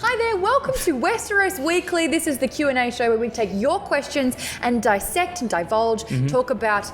Hi there, welcome to Westeros Weekly. This is the Q&A show where we take your questions and dissect and divulge, talk about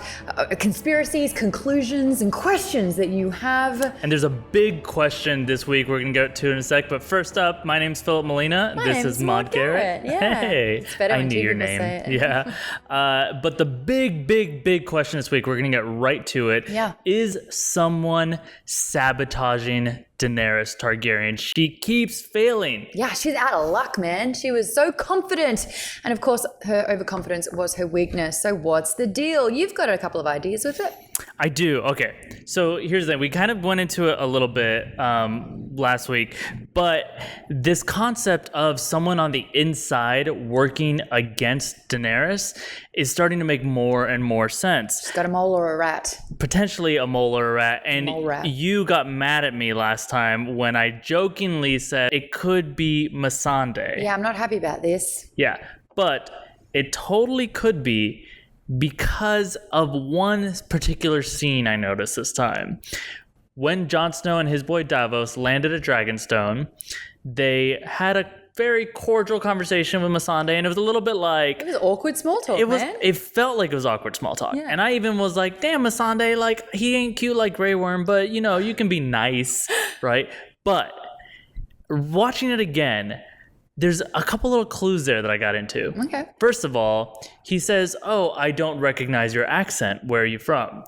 conspiracies, conclusions, and questions that you have. And there's a big question this week we're going to get to in a sec. But first up, my name's Filup Molina. This is Maude Garrett. Yeah. Hey, it's better I when knew two your people name. say it. Yeah. But the big question this week, we're going to get right to it. Yeah. Is someone sabotaging Daenerys Targaryen? She keeps failing. Yeah, she's out of luck, man. She was so confident. And of course, her overconfidence was her weakness. So what's the deal? You've got a couple of ideas with it. I do. Okay. So here's the thing. We kind of went into it a little bit last week, but this concept of someone on the inside working against Daenerys is starting to make more and more sense. She's got a mole or a rat. Potentially a mole or a rat. And Mole rat. You got mad at me last time when I jokingly said it could be Missandei. Yeah, I'm not happy about this. Yeah. But it totally could be, because of one particular scene I noticed this time. When Jon Snow and his boy Davos landed at Dragonstone, they had a very cordial conversation with Missandei, and it was a little bit like... It was awkward small talk, man. It felt like it was awkward small talk. Yeah. And I even was like, damn, Missandei, like, he ain't cute like Grey Worm, but, you know, you can be nice, right? But watching it again... There's a couple little clues there that I got into. Okay. First of all, he says, "Oh, I don't recognize your accent. Where are you from?"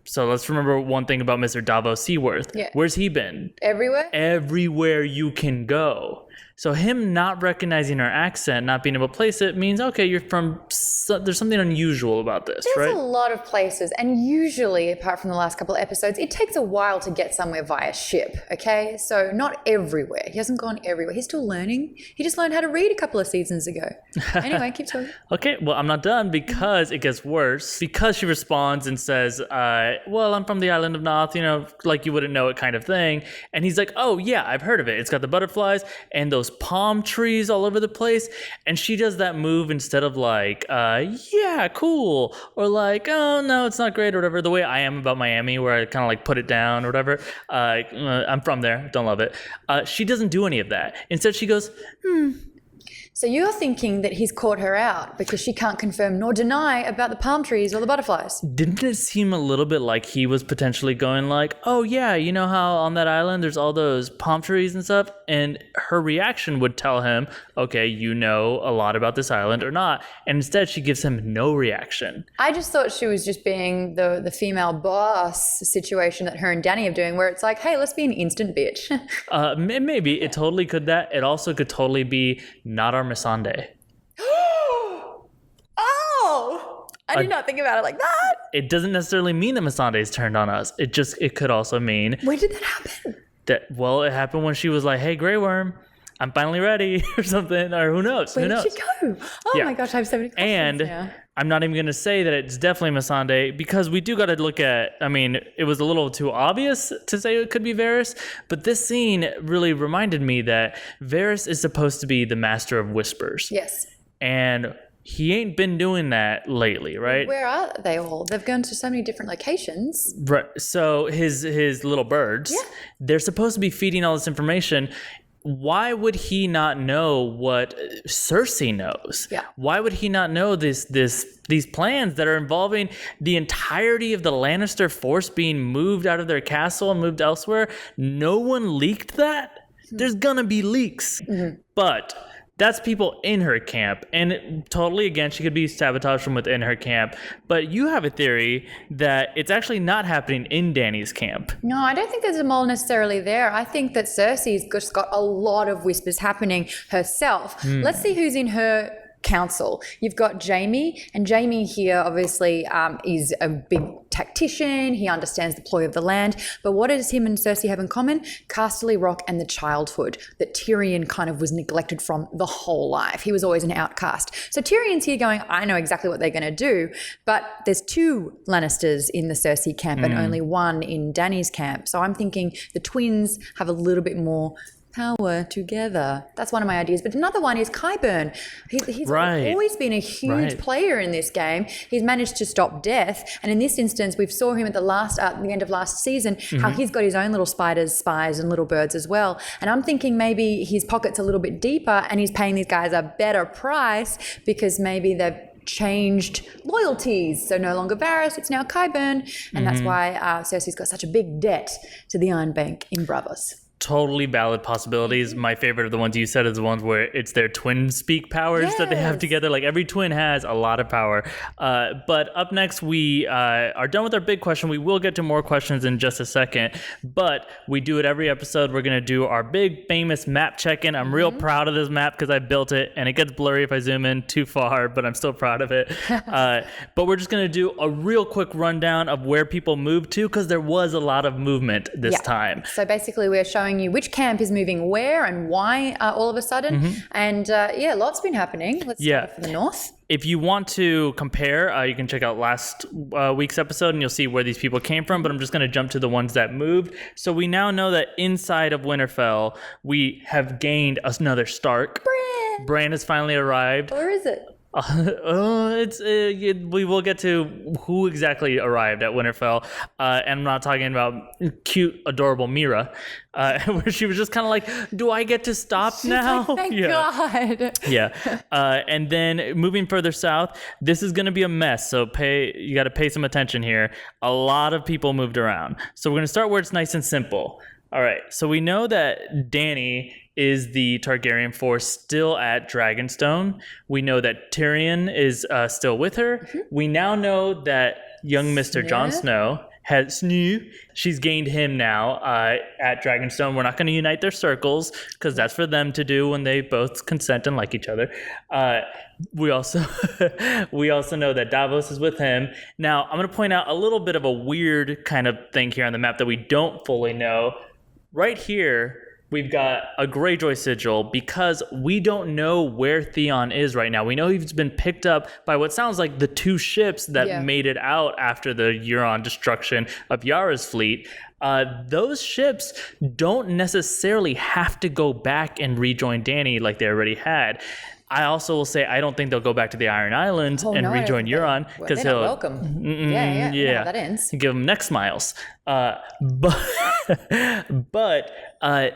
So let's remember one thing about Mr. Davos Seaworth. Yeah. Where's he been? Everywhere? Everywhere you can go. So him not recognizing her accent, not being able to place it, means, okay, you're from... there's something unusual about this, There's right? a lot of places, and usually, apart from the last couple of episodes, it takes a while to get somewhere via ship, okay? So not everywhere. He hasn't gone everywhere. He's still learning. He just learned how to read a couple of seasons ago. Anyway, keep talking. Okay, well, I'm not done because it gets worse. Because she responds and says, well, I'm from the island of Noth, you know, like you wouldn't know it kind of thing. And he's like, oh, yeah, I've heard of it. It's got the butterflies and those palm trees all over the place. And she does that move instead of like, yeah, cool. Or like, oh, no, it's not great or whatever. The way I am about Miami, where I kind of like put it down or whatever. I'm from there. Don't love it. She doesn't do any of that. Instead, she goes, So you're thinking that he's caught her out because she can't confirm nor deny about the palm trees or the butterflies. Didn't it seem a little bit like he was potentially going like, oh yeah, you know how on that island there's all those palm trees and stuff? And her reaction would tell him, okay, you know a lot about this island or not. And instead she gives him no reaction. I just thought she was just being the female boss situation that her and Dany are doing, where it's like, hey, let's be an instant bitch. Maybe it totally could that. It also could totally be not our Missandei. Oh! I did not think about it like that. It doesn't necessarily mean that Missandei's turned on us. It could also mean When did that happen? that, well, it happened when she was like, hey, Grey Worm, I'm finally ready, or something, or who knows? Where who knows? did she go? Oh Yeah. my gosh, I have so many questions And now. I'm not even going to say that it's definitely Missandei, because we do got to look at, I mean, it was a little too obvious to say it could be Varys, but this scene really reminded me that Varys is supposed to be the master of whispers. Yes. And he ain't been doing that lately, right? Where are they all? They've gone to so many different locations. Right. So his little birds, they're supposed to be feeding all this information. Why would he not know what Cersei knows? Yeah. Why would he not know these plans that are involving the entirety of the Lannister force being moved out of their castle and moved elsewhere? No one leaked that? There's gonna be leaks. But that's people in her camp, and totally, again, she could be sabotaged from within her camp. But you have a theory that it's actually not happening in Dany's camp. No, I don't think there's a mole necessarily there. I think that Cersei's just got a lot of whispers happening herself. Let's see who's in her council. You've got Jaime, and Jaime here obviously is a big tactician. He understands the ploy of the land. But what does him and Cersei have in common? Casterly Rock and the childhood that Tyrion kind of was neglected from the whole life. He was always an outcast. So Tyrion's here going, I know exactly what they're going to do. But there's two Lannisters in the Cersei camp and only one in Dany's camp. So I'm thinking the twins have a little bit more power together. That's one of my ideas. But another one is Qyburn. He's always been a huge player in this game. He's managed to stop death. And in this instance, we saw him at the end of last season, how he's got his own little spiders, spies, and little birds as well. And I'm thinking maybe his pocket's a little bit deeper and he's paying these guys a better price because maybe they've changed loyalties. So no longer Varys, it's now Qyburn. And that's why Cersei's got such a big debt to the Iron Bank in Bravos. Totally valid possibilities. My favorite of the ones you said is the ones where it's their twin speak powers that they have together. Like every twin has a lot of power. But up next, we are done with our big question. We will get to more questions in just a second. But we do it every episode. We're going to do our big famous map check-in. I'm real proud of this map because I built it. And it gets blurry if I zoom in too far, but I'm still proud of it. But we're just going to do a real quick rundown of where people moved to because there was a lot of movement this time. So basically, we're showing you which camp is moving where and why all of a sudden. And lots been happening. Let's start for the north. If you want to compare, you can check out last week's episode and you'll see where these people came from, but I'm just going to jump to the ones that moved. So we now know that inside of Winterfell, we have gained another Stark. Bran has finally arrived. Where is it? We will get to who exactly arrived at Winterfell, and I'm not talking about cute, adorable Mira, where she was just kind of like, "Do I get to stop now?" Like, Thank God. And then moving further south, this is going to be a mess. So you got to pay some attention here. A lot of people moved around, so we're going to start where it's nice and simple. All right, so we know that Dany is the Targaryen force still at Dragonstone. We know that Tyrion is still with her. We now know that young Mr. Jon Snow she's gained him now at Dragonstone. We're not going to unite their circles because that's for them to do when they both consent and like each other. We also know that Davos is with him. Now, I'm going to point out a little bit of a weird kind of thing here on the map that we don't fully know. Right here, we've got a Greyjoy sigil because we don't know where Theon is right now. We know he's been picked up by what sounds like the two ships that made it out after the Euron destruction of Yara's fleet. Those ships don't necessarily have to go back and rejoin Dany like they already had. I also will say I don't think they'll go back to the Iron Islands and rejoin Euron because he'll welcome. Yeah. That ends. Give him neck smiles. But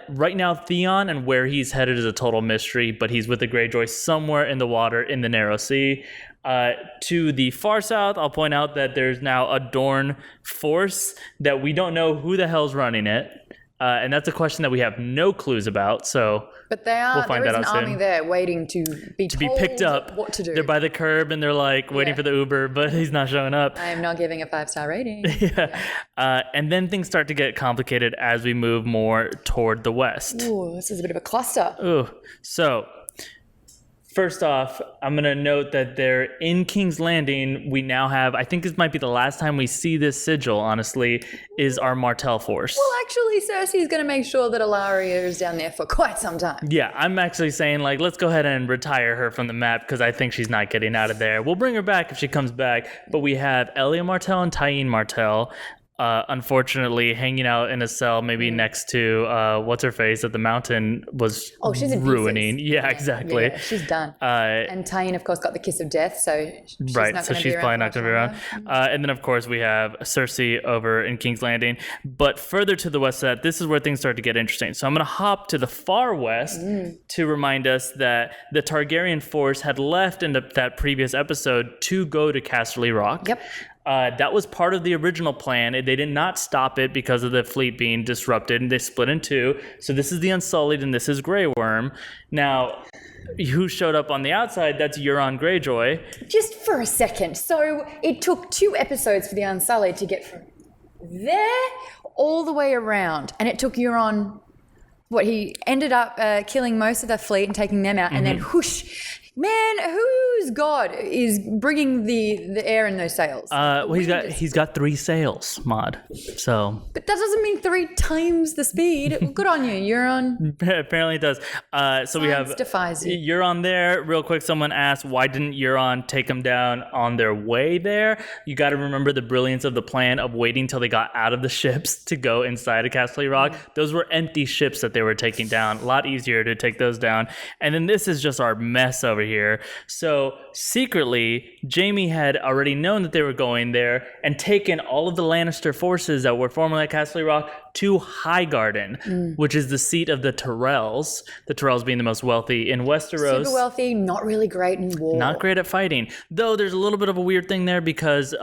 right now Theon and where he's headed is a total mystery. But he's with the Greyjoy somewhere in the water in the Narrow Sea. To the far south, I'll point out that there's now a Dorne force that we don't know who the hell's running it. And that's a question that we have no clues about. But we'll find there is an army there waiting to be picked up. What to do. They're by the curb and they're like waiting for the Uber, but he's not showing up. I am not giving a 5-star rating. And then things start to get complicated as we move more toward the west. Ooh, this is a bit of a cluster. Ooh. So first off, I'm going to note that they're in King's Landing. We now have, I think this might be the last time we see this sigil, honestly, is our Martell force. Well, actually, Cersei's going to make sure that Ilaria is down there for quite some time. Yeah, I'm actually saying, let's go ahead and retire her from the map because I think she's not getting out of there. We'll bring her back if she comes back. But we have Elia Martell and Tyene Martell. Unfortunately, hanging out in a cell, maybe next to what's her face that the mountain was she's in ruining. Pieces. Yeah, exactly. Yeah, she's done. And Tyene, of course, got the kiss of death, so she's probably not going to be around. And then, of course, we have Cersei over in King's Landing. But further to the west of that, this is where things start to get interesting. So I'm going to hop to the far west to remind us that the Targaryen force had left in that previous episode to go to Casterly Rock. Yep. That was part of the original plan. They did not stop it because of the fleet being disrupted, and they split in two. So this is the Unsullied, and this is Grey Worm. Now, who showed up on the outside? That's Euron Greyjoy. Just for a second. So it took 2 episodes for the Unsullied to get from there all the way around, and it took Euron. He ended up killing most of the fleet and taking them out, and then whoosh, Man, whose god is bringing the air in those sails? Well, he's got 3 sails, Maud. So, But that doesn't mean 3 times the speed. Good on you, Euron. apparently it does. So we have Defies you. Euron there. Real quick, someone asked, why didn't Euron take them down on their way there? You got to remember the brilliance of the plan of waiting till they got out of the ships to go inside of Castle Rock. Those were empty ships that they were taking down. A lot easier to take those down. And then this is just our mess over here. So secretly, Jaime had already known that they were going there and taken all of the Lannister forces that were formerly at Castle Rock to Highgarden, which is the seat of the Tyrells. The Tyrells being the most wealthy in Westeros. Super wealthy, not really great in war. Not great at fighting. Though there's a little bit of a weird thing there because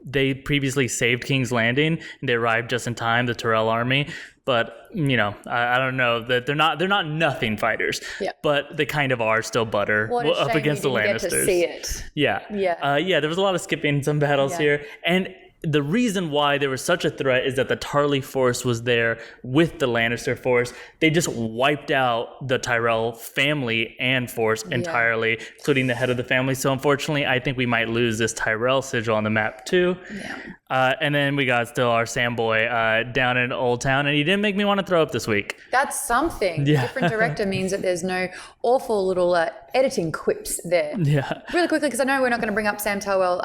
they previously saved King's Landing and they arrived just in time, the Tyrell army. But, you know, I don't know that they're not nothing fighters. Yeah. But they kind of are still butter up against the Lannisters. Get to see it. Yeah. There was a lot of skipping in some battles here. And the reason why there was such a threat is that the Tarly force was there with the Lannister force. They just wiped out the Tyrell family and force entirely, including the head of the family. So unfortunately, I think we might lose this Tyrell sigil on the map too. Yeah. And then we got still our Sam boy down in Old Town, and he didn't make me want to throw up this week. That's something. Yeah. Different director means that there's no awful little editing quips there. Yeah. Really quickly, because I know we're not going to bring up Samwell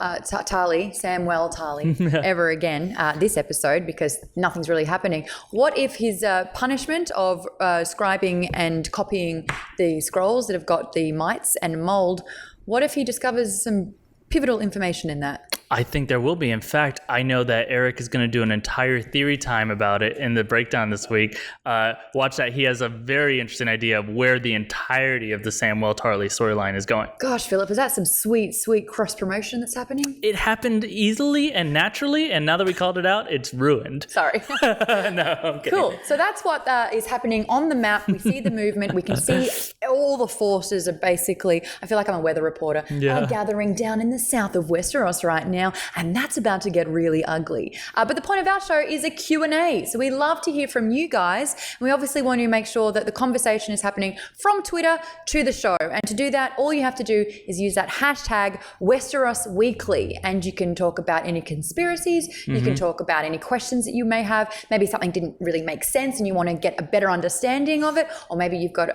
Tarly ever again this episode because nothing's really happening. What if his punishment of scribing and copying the scrolls that have got the mites and mold, what if he discovers some pivotal information in that? I think there will be. In fact, I know that Eric is going to do an entire theory time about it in the breakdown this week. Watch that. He has a very interesting idea of where the entirety of the Samwell Tarly storyline is going. Gosh, Philip, is that some sweet, sweet cross-promotion that's happening? It happened easily and naturally, and now that we called it out, it's ruined. Sorry. No, I'm kidding. Cool. So that's what is happening on the map. We see the movement. We can see all the forces are basically, I feel like I'm a weather reporter, are gathering down in the south of Westeros right now. And that's about to get really ugly. But the point of our show is a Q&A. So we love to hear from you guys. And we obviously want to make sure that the conversation is happening from Twitter to the show. And to do that, all you have to do is use that hashtag Westeros Weekly. And you can talk about any conspiracies. You can talk about any questions that you may have. Maybe something didn't really make sense and you want to get a better understanding of it. Or maybe you've got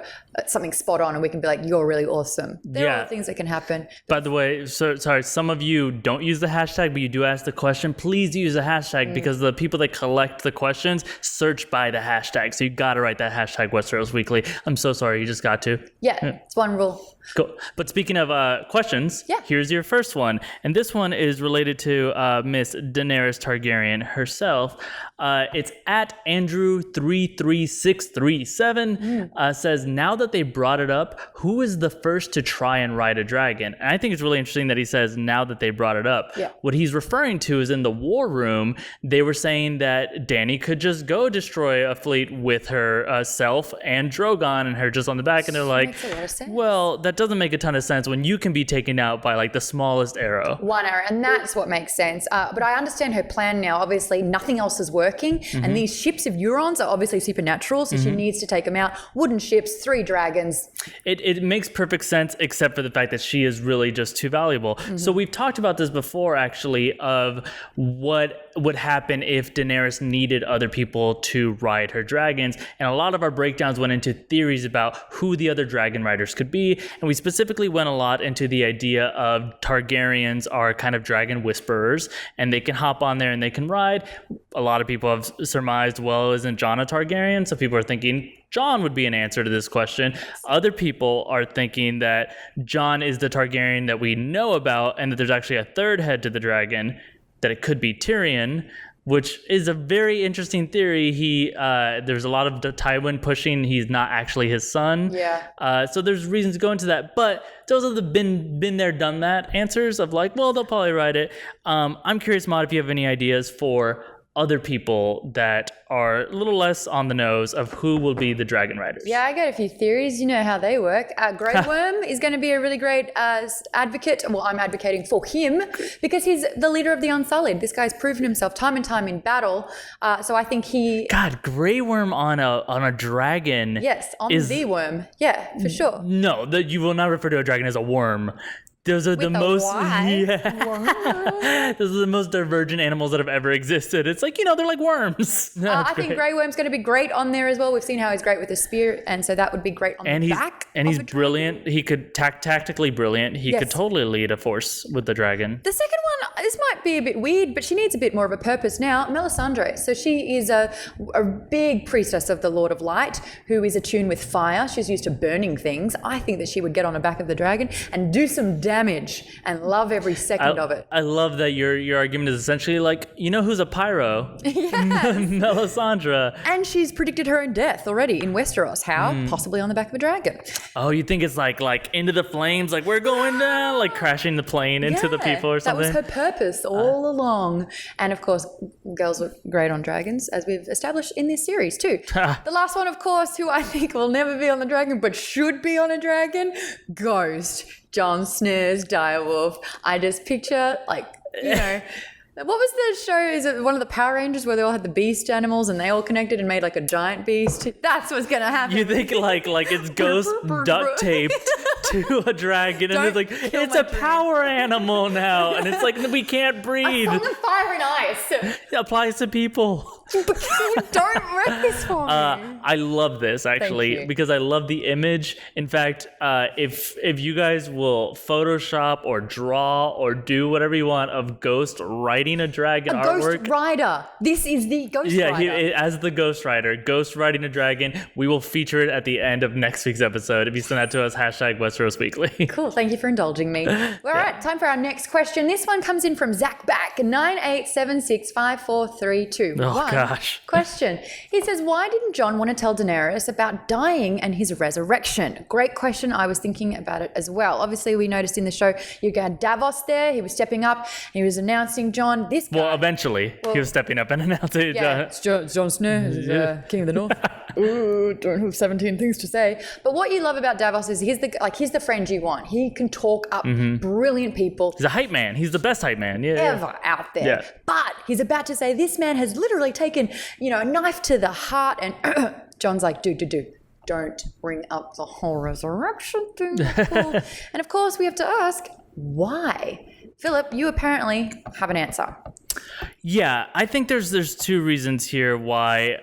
something spot on and we can be like, you're really awesome. There are things that can happen. By the way, sorry, some of you don't use the hashtag, but you do ask the question. Please use the hashtag because the people that collect the questions search by the hashtag. So you got to write that hashtag Westeros Weekly. I'm so sorry. You just got to. Yeah. It's one rule. Cool. But speaking of questions, here's your first one. And this one is related to Miss Daenerys Targaryen herself. It's at Andrew33637 says, now that they brought it up, who is the first to try and ride a dragon? And I think it's really interesting that he says, now that they brought it up. Yeah. What he's referring to is in the war room, they were saying that Dany could just go destroy a fleet with her self and Drogon and her just on the back. And they're like, makes a lot of sense. Well, that doesn't make a ton of sense when you can be taken out by like the smallest arrow. One arrow, and that's what makes sense. But I understand her plan now. Obviously, nothing else is working, and these ships of Euron's are obviously supernatural, so she needs to take them out. Wooden ships, 3 dragons. It makes perfect sense, except for the fact that she is really just too valuable. So we've talked about this before, actually, of what would happen if Daenerys needed other people to ride her dragons, and a lot of our breakdowns went into theories about who the other dragon riders could be. And we specifically went a lot into the idea of Targaryens are kind of dragon whisperers and they can hop on there and they can ride. A lot of people have surmised, well, isn't Jon a Targaryen? So people are thinking Jon would be an answer to this question. Other people are thinking that Jon is the Targaryen that we know about and that there's actually a third head to the dragon, that it could be Tyrion, which is a very interesting theory. There's a lot of Tywin pushing he's not actually his son. Yeah. So there's reasons to go into that, but those are the been there, done that answers of like, well, they'll probably write it. I'm curious, Maud, if you have any ideas for other people that are a little less on the nose of who will be the dragon riders. Yeah, I got a few theories. You know how they work. Grey Worm is going to be a really great advocate. Well, I'm advocating for him because he's the leader of the Unsullied. This guy's proven himself time and time in battle. So I think he... God, Grey Worm on a dragon. Yes, on the worm. Yeah, for sure. No, you will not refer to a dragon as a worm. Those are the most those are the most divergent animals that have ever existed. It's like, they're like worms. I think Grey Worm's going to be great on there as well. We've seen how he's great with the spear, and so that would be great on the back. And he's brilliant. He could tactically brilliant. He could totally lead a force with the dragon. The second one, this might be a bit weird, but she needs a bit more of a purpose now. Melisandre. So she is a big priestess of the Lord of Light who is attuned with fire. She's used to burning things. I think that she would get on the back of the dragon and do some damage and love every second of it. I love that your argument is essentially like, who's a pyro? Yes. Melisandre. And she's predicted her own death already in Westeros. How? Possibly on the back of a dragon. Oh, you think it's like into the flames, like we're going down, like crashing the plane into the people or something? That was her purpose all along. And of course, girls were great on dragons, as we've established in this series too. The last one, of course, who I think will never be on the dragon, but should be on a dragon, Ghost. Jon Snows, direwolf. I just picture what was the show? Is it one of the Power Rangers where they all had the beast animals and they all connected and made like a giant beast? That's what's gonna happen. You think like it's Ghost duct taped to a dragon and it's like it's a power animal now and it's like we can't breathe. I saw the fire and ice. It applies to people. Don't wreck this for me. I love this actually because I love the image. In fact, if you guys will Photoshop or draw or do whatever you want of Ghost riding a dragon artwork. Ghost Rider. This is the Ghost Rider. Yeah, as the Ghost Rider, Ghost riding a dragon. We will feature it at the end of next week's episode. If you send that to us, #Westeros Weekly. Cool. Thank you for indulging me. All right, time for our next question. This one comes in from Zach Back, 98765432. Oh gosh. Question. He says, why didn't Jon want to tell Daenerys about dying and his resurrection? Great question. I was thinking about it as well. Obviously, we noticed in the show you got Davos there. He was stepping up. He was announcing Jon. This guy. Well, eventually he was stepping up and announcing. It's Jon Snow, King of the North. Ooh, don't have 17 things to say. But what you love about Davos is he's the friend you want. He can talk up brilliant people. He's a hype man. He's the best hype man ever out there. Yeah. But he's about to say this man has literally taken, a knife to the heart, and Jon's like, dude, don't bring up the whole resurrection thing. And of course, we have to ask, why? Philip, you apparently have an answer. Yeah, I think there's two reasons here why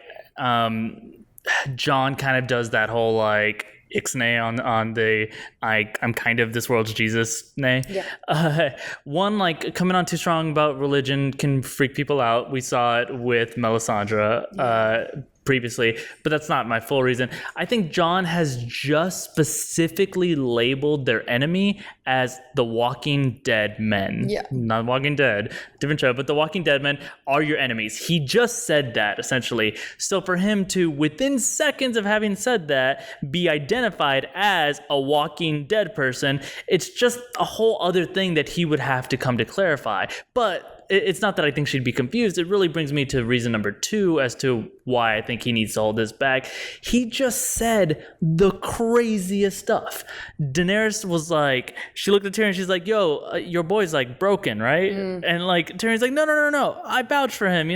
Jon kind of does that whole like ixnay on the I'm kind of this world's Jesus nay. Yeah. One, like coming on too strong about religion can freak people out. We saw it with Melisandre previously, but that's not my full reason. I think Jon has just specifically labeled their enemy as the Walking Dead men. Yeah. Not Walking Dead, different show, but the Walking Dead men are your enemies. He just said that, essentially. So for him to, within seconds of having said that, be identified as a Walking Dead person, it's just a whole other thing that he would have to come to clarify. But it's not that I think she'd be confused. It really brings me to reason number 2 as to why I think he needs to hold this back. He just said the craziest stuff. Daenerys was like, she looked at Tyrion, she's like, yo, your boy's like broken, right? And like Tyrion's like, no. I vouch for him.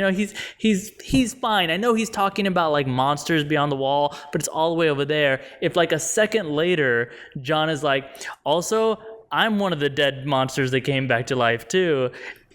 He's fine. I know he's talking about like monsters beyond the wall, but it's all the way over there. If like a second later, Jon is like, also, I'm one of the dead monsters that came back to life too.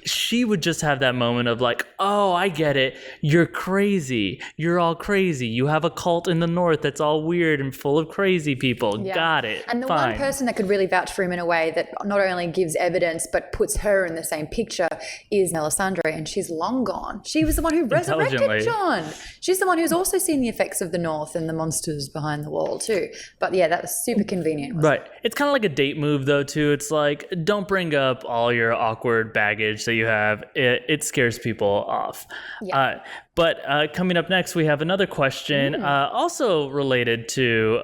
She would just have that moment of like, oh, I get it. You're crazy. You're all crazy. You have a cult in the north that's all weird and full of crazy people. Yeah. Got it. And the one person that could really vouch for him in a way that not only gives evidence but puts her in the same picture is Melisandre, and she's long gone. She was the one who resurrected Jon. She's the one who's also seen the effects of the north and the monsters behind the wall too. But yeah, that was super convenient. Right. It's kind of like a date move though too. It's like, don't bring up all your awkward baggage that you have. It scares people off. Yeah. But coming up next, we have another question, also related to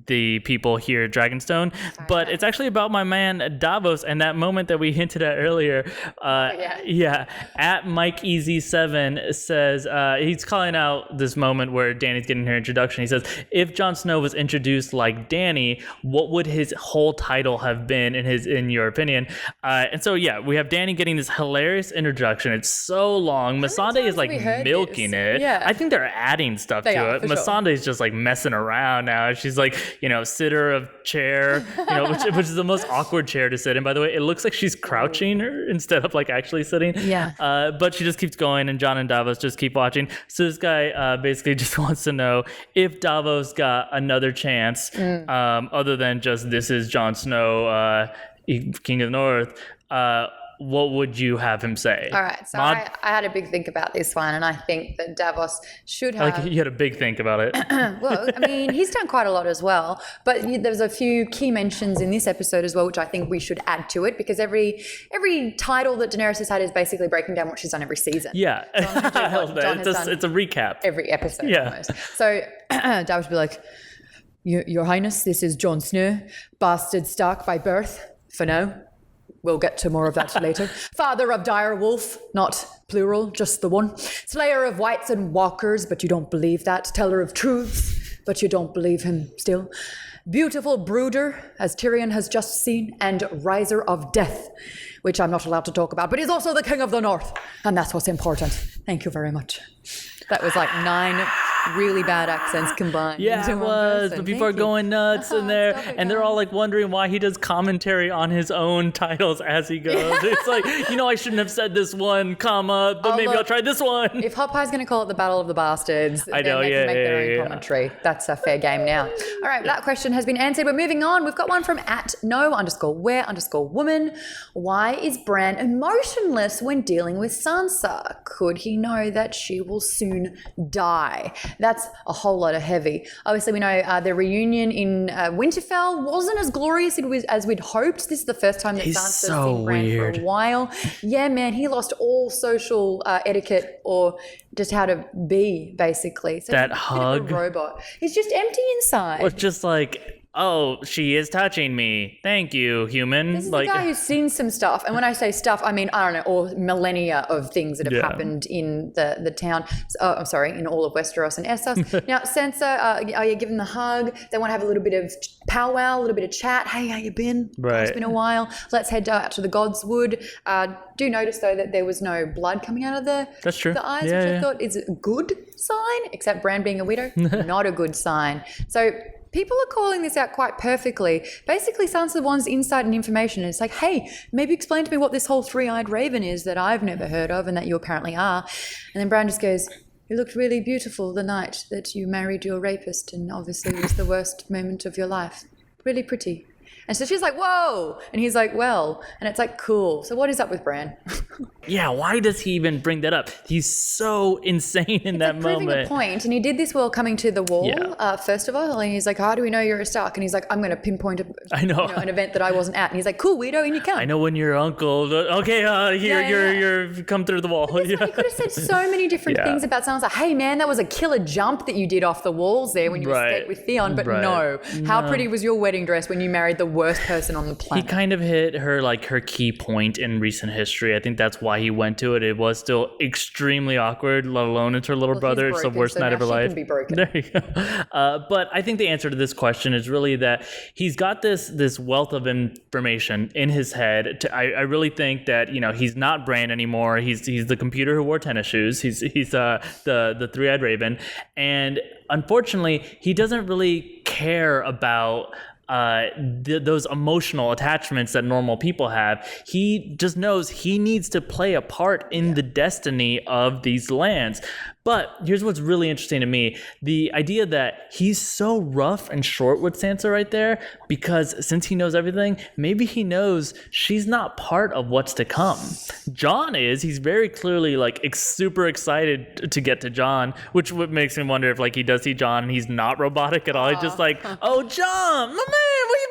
the people here at Dragonstone, but it's actually about my man Davos and that moment that we hinted at earlier. At MikeEasy7 says, he's calling out this moment where Dany's getting her introduction. He says, if Jon Snow was introduced like Dany, what would his whole title have been in your opinion? And so, we have Dany getting this hilarious introduction. It's so long. Missandei is like milking it. Yeah. I think they're adding stuff to it. Missandei's just like messing around now. She's like, sitter of chair, which is the most awkward chair to sit in, by the way. It looks like she's crouching instead of like actually sitting. Yeah. But she just keeps going, and Jon and Davos just keep watching. So this guy basically just wants to know if Davos got another chance, other than just this is Jon Snow, King of the North. What would you have him say? All right, so I had a big think about this one, and I think that Davos should have... Like, you had a big think about it. Well, I mean, he's done quite a lot as well, but there's a few key mentions in this episode as well, which I think we should add to it, because every title that Daenerys has had is basically breaking down what she's done every season. Yeah, so it's a recap. Every episode almost. So Davos would be like, Your Highness, this is Jon Snow, bastard Stark by birth, for now. We'll get to more of that later. Father of dire wolf, not plural, just the one. Slayer of whites and walkers, but you don't believe that. Teller of truths, but you don't believe him still. Beautiful brooder, as Tyrion has just seen, and riser of death, which I'm not allowed to talk about, but he's also the King of the North, and that's what's important. Thank you very much. That was like 9 really bad accents combined. Yeah, it was. But people are going nuts in there, and they're all like wondering why he does commentary on his own titles as he goes. It's like, I shouldn't have said this one, comma, but maybe I'll try this one. If Hot Pie's going to call it the Battle of the Bastards, I know, then they can make their own commentary. That's a fair game now. All right, that question has been answered. We're moving on. We've got one from @no_where_woman. Why is Bran emotionless when dealing with Sansa? Could he know that she will soon die? That's a whole lot of heavy. Obviously, we know the reunion in Winterfell wasn't as glorious as we'd hoped. This is the first time that Sansa's seen Bran for a while. Yeah, man, he lost all social etiquette or just how to be, basically. So that he's hug. a bit of a robot. He's just empty inside. Well, it's just like, oh, she is touching me. Thank you, human. This is the guy who's seen some stuff. And when I say stuff, I mean, I don't know, or millennia of things that have happened in the town. I'm sorry, in all of Westeros and Essos. Now, Sansa, you give them the hug. They want to have a little bit of powwow, a little bit of chat. Hey, how you been? Right. It's been a while. Let's head out to the Godswood. Do notice, though, that there was no blood coming out of the eyes, which I thought is a good sign, except Bran being a widow, not a good sign. So people are calling this out quite perfectly. Basically, Sansa wants insight and information. And it's like, hey, maybe explain to me what this whole three-eyed raven is that I've never heard of and that you apparently are. And then Bran just goes, you looked really beautiful the night that you married your rapist, and obviously it was the worst moment of your life. Really pretty. And so she's like, whoa. And he's like, well. And it's like, cool. So what is up with Bran? Yeah, why does he even bring that up? He's so insane in that moment. Proving a point. And he did this while coming to the wall, first of all. And he's like, how do we know you're a Stark? And he's like, I'm going to pinpoint an event that I wasn't at. And he's like, cool, weirdo, in you come. I know when your uncle. Okay, you're come through the wall. He could have said so many different things about someone. Like, hey, man, that was a killer jump that you did off the walls there when you escaped with Theon. But no. How pretty was your wedding dress when you married the worst person on the planet? He kind of hit her key point in recent history. I think that's why he went to it. It was still extremely awkward, let alone it's her little brother. It's the worst night of her life. There you go. But I think the answer to this question is really that he's got this wealth of information in his head. I really think that he's not Bran anymore. He's the computer who wore tennis shoes. He's the three-eyed raven, and unfortunately, he doesn't really care about those emotional attachments that normal people have. He just knows he needs to play a part in the destiny of these lands. But here's what's really interesting to me. The idea that he's so rough and short with Sansa right there, because since he knows everything, maybe he knows she's not part of what's to come. Jon is. He's very clearly super excited to get to Jon, which makes me wonder if he does see Jon and he's not robotic at all. He's just like, oh, Jon, my man, where you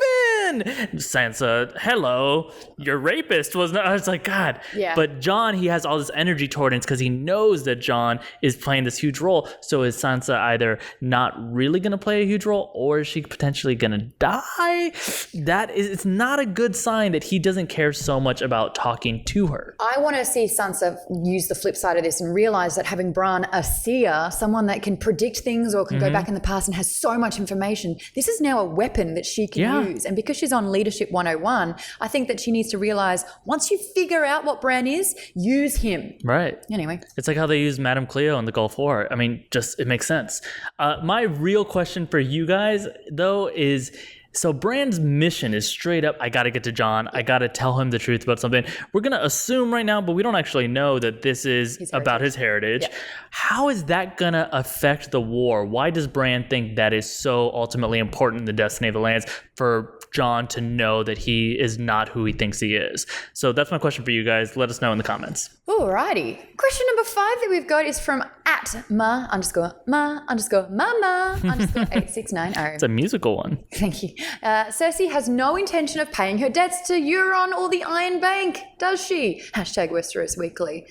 again. Sansa, hello, your rapist was not. I was like, God. Yeah. But Jon, he has all this energy toward it because he knows that Jon is playing this huge role. So is Sansa either not really going to play a huge role, or is she potentially going to die? It's not a good sign that he doesn't care so much about talking to her. I want to see Sansa use the flip side of this and realize that having Bran a seer, someone that can predict things or can go back in the past and has so much information, this is now a weapon that she can use. And because she's on Leadership 101, I think that she needs to realize once you figure out what Bran is, use him. Right. Anyway. It's like how they use Madame Cleo in the Gulf War. I mean, just it makes sense. My real question for you guys, though, is... So Bran's mission is straight up, I got to get to Jon. I got to tell him the truth about something. We're going to assume right now, but we don't actually know that this is about his heritage. Yeah. How is that going to affect the war? Why does Bran think that is so ultimately important in the destiny of the lands for Jon to know that he is not who he thinks he is? So that's my question for you guys. Let us know in the comments. Alrighty. Question number 5 that we've got is from @ma_869. It's a musical one. Thank you. Cersei has no intention of paying her debts to Euron or the Iron Bank, does she? #Westeros Weekly.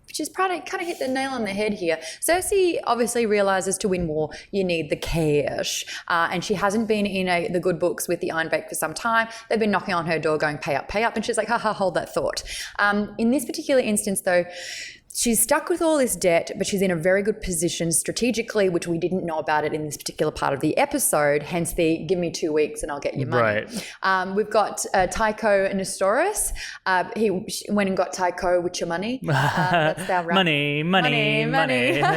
Which is kind of hit the nail on the head here. Cersei obviously realizes to win war, you need the cash. And she hasn't been in the good books with the Iron Bank for some time. They've been knocking on her door going, pay up. And she's like, haha, hold that thought. In this particular instance, though, she's stuck with all this debt, but she's in a very good position strategically, which we didn't know about it in this particular part of the episode, hence the give me 2 weeks and I'll get your money. Right. We've got Tycho Nestoris. He went and got Tycho with your money. That's our rap. money. That's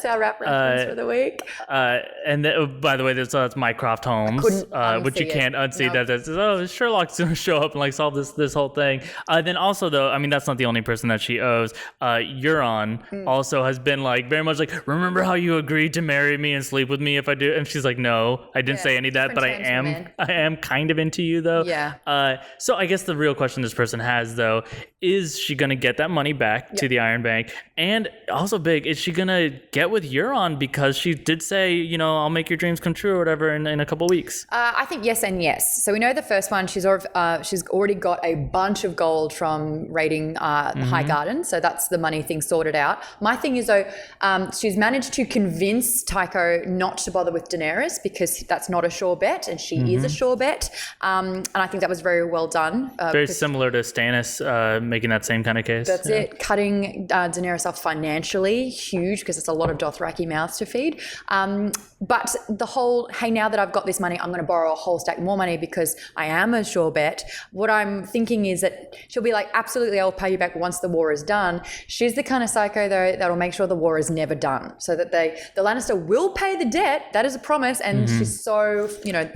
our rap reference for the week. By the way, that's Mycroft Holmes, which you can't unsee. No. That's Sherlock's going to show up and like solve this whole thing. Then also, though, I mean, that's not the only person that she owes. Euron also has been like very much like, remember how you agreed to marry me and sleep with me if I do? And she's like, no, I didn't say any of that, but I am kind of into you though. Yeah. So I guess the real question this person has though, is she going to get that money back to the Iron Bank? And also big, is she going to get with Euron because she did say, I'll make your dreams come true or whatever in a couple weeks? I think yes and yes. So we know the first one, she's already got a bunch of gold from raiding High Garden. So that's the money thing sorted out. My thing is though, she's managed to convince Tycho not to bother with Daenerys because that's not a sure bet and she is a sure bet. And I think that was very well done. Very similar to Stannis making that same kind of case. That's it. Cutting Daenerys off financially, huge because it's a lot of Dothraki mouths to feed. But the whole, hey, now that I've got this money, I'm going to borrow a whole stack more money because I am a sure bet. What I'm thinking is that she'll be like, absolutely, I'll pay you back once the war is done. She's the kind of psycho, though, that'll make sure the war is never done so that the Lannister will pay the debt. That is a promise. And she's so,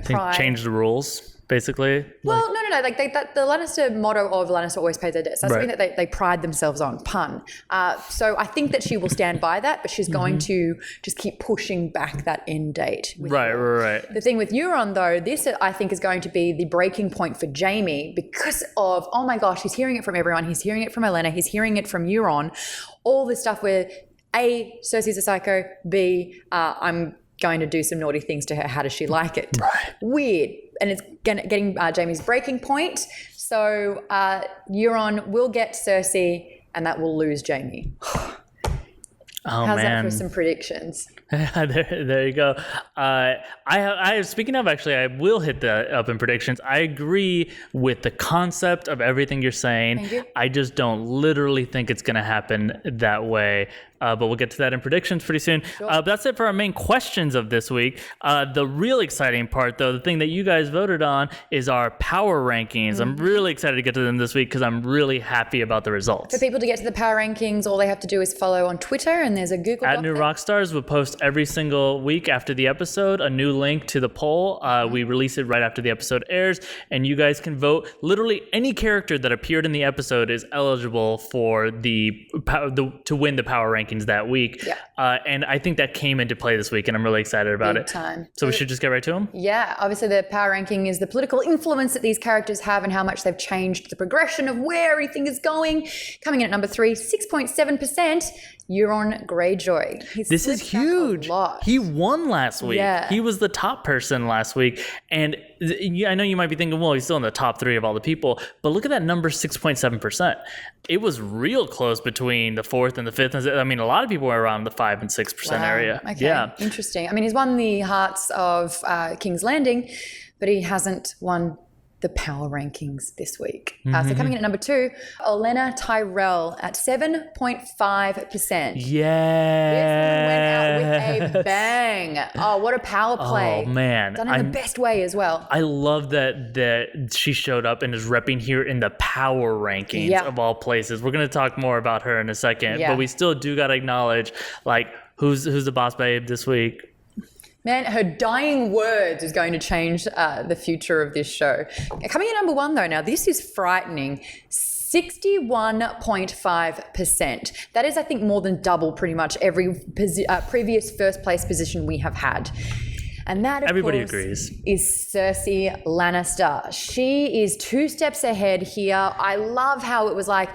pride. Change the rules. Basically, well, no. Like the Lannister motto of Lannister always pays their debts. That's something that they pride themselves on. Pun. So I think that she will stand by that, but she's going to just keep pushing back that end date. Right. The thing with Euron, though, this I think is going to be the breaking point for Jaime because of oh my gosh, he's hearing it from everyone. He's hearing it from Olenna. He's hearing it from Euron. All this stuff where A, Cersei's a psycho. B, I'm going to do some naughty things to her. How does she like it? Right. Weird. And it's getting Jaime's breaking point. So Euron will get Cersei and that will lose Jaime. How's that for some predictions? there you go. I speaking of, actually, I will hit that up in predictions. I agree with the concept of everything you're saying. Thank you. I just don't literally think it's going to happen that way. But we'll get to that in predictions pretty soon. Sure. But that's it for our main questions of this week. The real exciting part, though, the thing that you guys voted on is our power rankings. I'm really excited to get to them this week because I'm really happy about the results. For people to get to the power rankings, all they have to do is follow on Twitter, and there's a Google At New Rockstars, we'll post every single week after the episode a new link to the poll. We release it right after the episode airs, and you guys can vote. Literally any character that appeared in the episode is eligible for to win the power rankings rankings that week. Yeah. And I think that came into play this week, and I'm really excited about Big it. time. So we should just get right to them? Yeah, obviously the power ranking is the political influence that these characters have and how much they've changed the progression of where everything is going. Coming in at number 3, 6.7%, Euron Greyjoy. This is huge. He won last week. Yeah. He was the top person last week. And I know you might be thinking, well, he's still in the top 3 of all the people. But look at that number, 6.7%. It was real close between the 4th and the 5th. I mean, a lot of people were around the 5 and 6% area. Okay. Yeah. Interesting. I mean, he's won the hearts of King's Landing, but he hasn't won the power rankings this week. So coming in at number 2, Olenna Tyrell at 7.5%. Yeah. This one went out with a bang. Oh, what a power play. Oh, man. Done in the best way as well. I love that she showed up and is repping here in the power rankings of all places. We're going to talk more about her in a second, but we still do got to acknowledge, like, who's the boss babe this week? Man, her dying words is going to change the future of this show. Coming in number 1, though, now this is frightening. 61.5%. That is, I think, more than double pretty much every previous first place position we have had. And that, of Everybody course, agrees. is Cersei Lannister. She is 2 steps ahead here. I love how it was like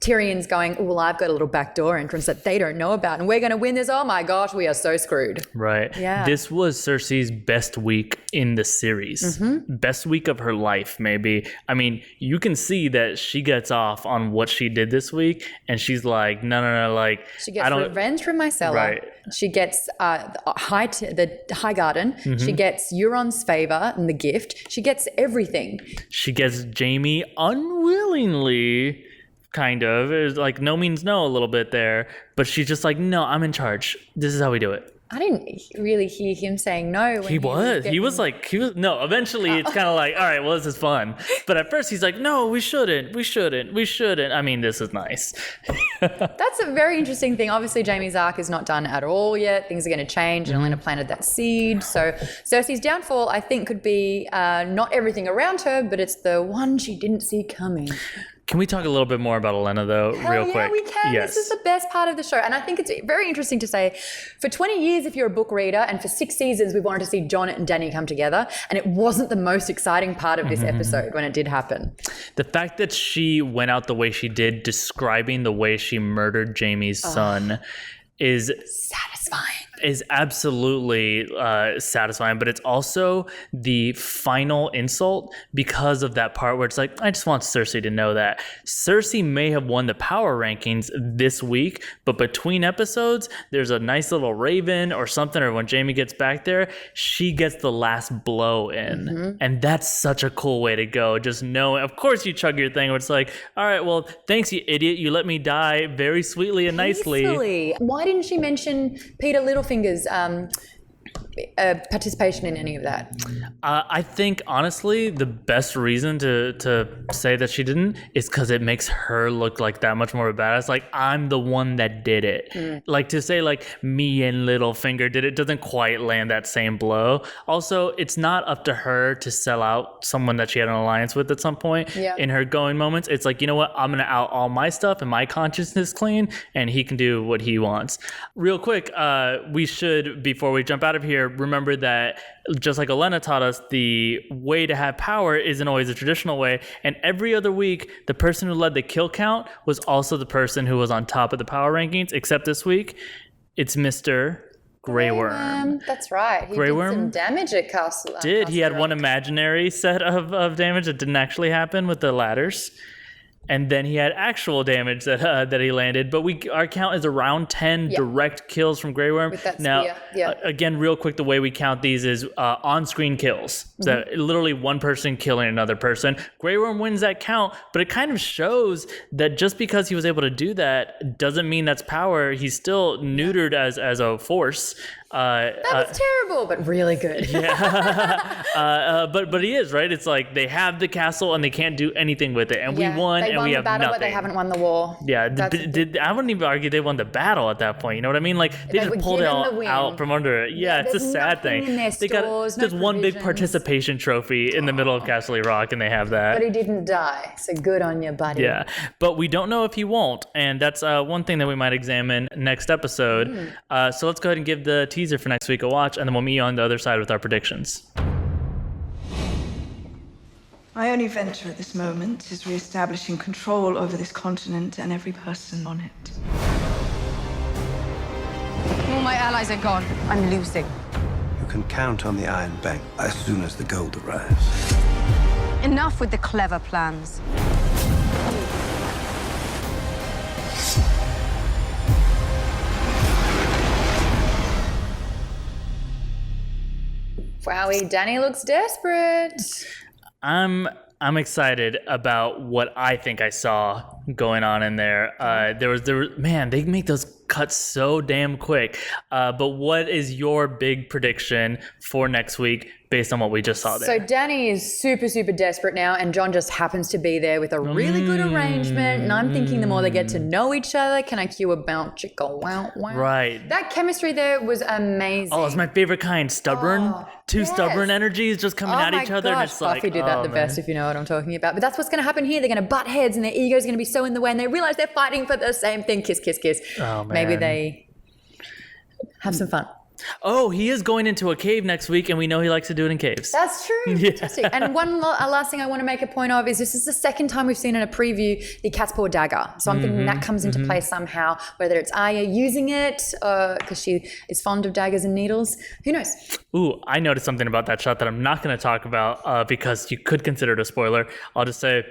Tyrion's going, oh, well, I've got a little backdoor entrance that they don't know about, and we're going to win this. Oh my gosh, we are so screwed. Right. Yeah. This was Cersei's best week in the series. Best week of her life, maybe. I mean, you can see that she gets off on what she did this week, and she's like, no, like, she gets revenge from Myrcella. Right. She gets the High Garden. She gets Euron's favor and the gift. She gets everything. She gets Jaime unwillingly. Kind of. It was like no means no a little bit there, but she's just like, no, I'm in charge. This is how we do it. I didn't really hear him saying no. He was no, eventually it's kind of like, all right, well, this is fun. But at first he's like, no, we shouldn't. I mean, this is nice. That's a very interesting thing. Obviously, Jaime's arc is not done at all yet. Things are going to change, and Olenna planted that seed. So Cersei's downfall, I think, could be not everything around her, but it's the one she didn't see coming. Can we talk a little bit more about Olenna, though, real quick? Yeah, we can. Yes. This is the best part of the show. And I think it's very interesting to say, for 20 years, if you're a book reader, and for 6 seasons, we wanted to see Jon and Dany come together. And it wasn't the most exciting part of this episode when it did happen. The fact that she went out the way she did, describing the way she murdered Jaime's son, is satisfying. Is absolutely satisfying, but it's also the final insult because of that part where it's like, I just want Cersei to know that. Cersei may have won the power rankings this week, but between episodes, there's a nice little raven or something, or when Jaime gets back there, she gets the last blow in. And that's such a cool way to go. Just knowing, of course you chug your thing where it's like, all right, well, thanks, you idiot. You let me die very sweetly and nicely. Why didn't she mention Peter Littlefinger's participation in any of that? I think, honestly, the best reason to say that she didn't is because it makes her look like that much more of a badass. Like, I'm the one that did it. Like, to say, like, me and Littlefinger did it doesn't quite land that same blow. Also, it's not up to her to sell out someone that she had an alliance with at some point in her going moments. It's like, you know what? I'm going to out all my stuff and my consciousness clean, and he can do what he wants. Real quick, we should, before we jump out of here, remember that just like Olenna taught us, the way to have power isn't always a traditional way. And every other week, the person who led the kill count was also the person who was on top of the power rankings, except this week, it's Mr. Grey Worm. That's right. He Grey did Worm some damage at Castle. He had one imaginary set of damage that didn't actually happen with the ladders. And then he had actual damage that he landed. But our count is around 10 direct kills from Grey Worm. With that now, spear. Again, real quick, the way we count these is on-screen kills. So literally one person killing another person. Grey Worm wins that count, but it kind of shows that just because he was able to do that doesn't mean that's power. He's still neutered as a force. That was terrible, but really good. But he is, right? It's like they have the castle and they can't do anything with it, and we won, and we have the battle, nothing. but they haven't won the war. Yeah, I wouldn't even argue they won the battle at that point. You know what I mean? Like they just pulled it all out from under it. Yeah, it's a sad thing. They got just one big participation trophy in the middle of Castle Rock, and they have that. But he didn't die, so good on you, buddy. Yeah, but we don't know if he won't, and that's one thing that we might examine next episode. So let's go ahead and give the teaser for next week a watch, and then we'll meet you on the other side with our predictions. My only venture at this moment is re-establishing control over this continent and every person on it. All my allies are gone. I'm losing. You can count on the Iron Bank as soon as the gold arrives. Enough with the clever plans. Wowie, Dany looks desperate. I'm excited about what I think I saw going on in there. Man, they make those cuts so damn quick. But what is your big prediction for next week based on what we just saw there? So Dany is super, super desperate now, and Jon just happens to be there with a really good arrangement. And I'm thinking the more they get to know each other, can I cue a bounce, chicka, wow, wow. Right. That chemistry there was amazing. Oh, it's my favorite kind. Stubborn. Two stubborn energies just coming at each other. And it's Buffy like, did that the best, if you know what I'm talking about. But that's what's going to happen here. They're going to butt heads, and their ego's going to be so in the way, and they realize they're fighting for the same thing. Kiss, kiss, kiss. Oh, man. Maybe they have some fun. Oh, he is going into a cave next week, and we know he likes to do it in caves. That's true. Fantastic. And one last thing I want to make a point of is this is the second time we've seen in a preview the cat's paw dagger. So I'm thinking that comes into play somehow, whether it's Arya using it because she is fond of daggers and needles. Who knows? Ooh, I noticed something about that shot that I'm not going to talk about because you could consider it a spoiler. I'll just say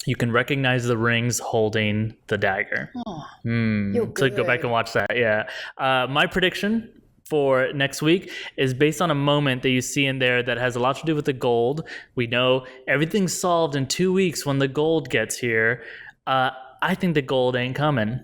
you can recognize the rings holding the dagger. You're good. So go back and watch that. Yeah. My prediction for next week is based on a moment that you see in there that has a lot to do with the gold. We know everything's solved in 2 weeks when the gold gets here. I think the gold ain't coming.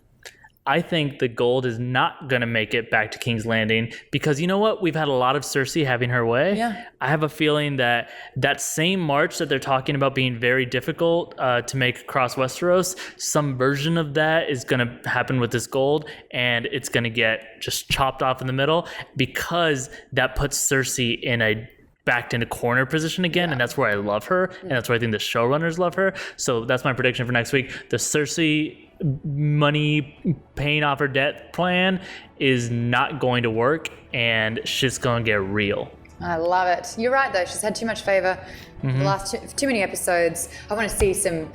I think the gold is not going to make it back to King's Landing because you know what? We've had a lot of Cersei having her way. Yeah. I have a feeling that that same march that they're talking about being very difficult to make across Westeros, some version of that is going to happen with this gold, and it's going to get just chopped off in the middle because that puts Cersei in a backed in a corner position again, and that's where I love her, and that's where I think the showrunners love her. So that's my prediction for next week. The Cersei money paying off her debt plan is not going to work, and shit's gonna get real. I love it. You're right, though. She's had too much favor the last too many episodes. I want to see some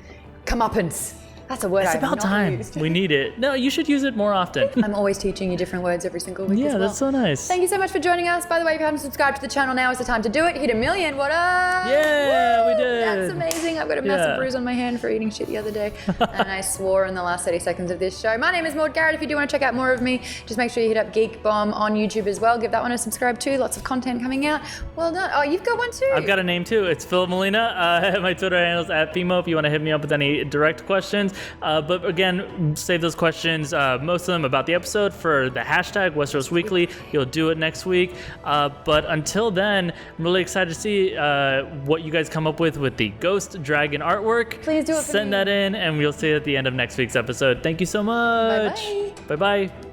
comeuppance. That's a word It's I've about not time. used. We need it. No, you should use it more often. I'm always teaching you different words every single week as Yeah, well. that's so nice. Thank you so much for joining us. By the way, if you haven't subscribed to the channel, now is the time to do it. Hit 1 million. What up? Yeah, Woo! we did. That's amazing. I've got a massive Yeah. bruise on my hand for eating shit the other day. And I swore in the last 30 seconds of this show. My name is Maude Garrett. If you do want to check out more of me, just make sure you hit up Geek Bomb on YouTube as well. Give that one a subscribe too. Lots of content coming out. Well done. Oh, you've got one too. I've got a name too. It's Filup Molina. My Twitter handle is @Fimo if you want to hit me up with any direct questions. But again, save those questions, most of them about the episode, for the hashtag Westeros Weekly. You'll do it next week. But until then, I'm really excited to see what you guys come up with the Ghost Dragon artwork. Please do it for Send me. that in, and we'll see it at the end of next week's episode. Thank you so much. Bye-bye. Bye-bye.